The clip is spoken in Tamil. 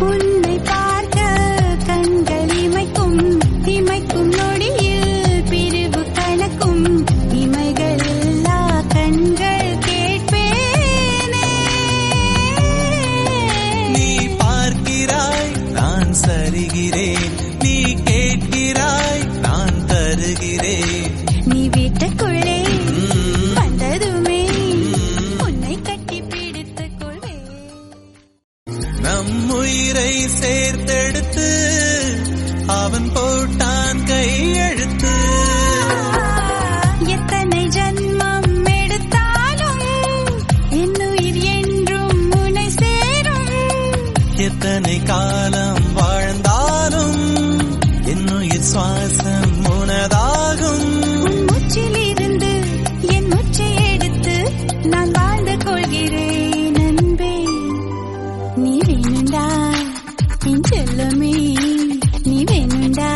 உன்னை பார்க்க கண்கள் இமைக்கும் இமைக்கும் நொடியில் பிரிவு கணக்கும் இமைகள் இல்லா கண்கள் கேட்பேனே. நீ பார்க்கிறாய் நான் சரிகிறேன், நீ கேட்கிறாய் நான் தருகிறேன். நீ வீட்டுக்குள்ளே வந்ததுமே உன்னை கட்டி பிடித்துக் கொள்வேன். நம் உயிரை சேர்த்தெடுத்து அவன் போட்டான் கையெழுத்து. எத்தனை ஜன்மம் எடுத்தாலும் என் உயிர் என்றும் உன்னை சேரும். எத்தனை காலம் வாழ்ந்தாலும் என்னுயிர் சுவாசம் உனதாகும். உன் மூச்சிலிருந்து என் மூச்சை எடுத்து நான் வாழ்ந்து கொள்கிறேன் அன்பே. நீ வேணுண்டா என் செல்லமே, நீ வேணுண்டா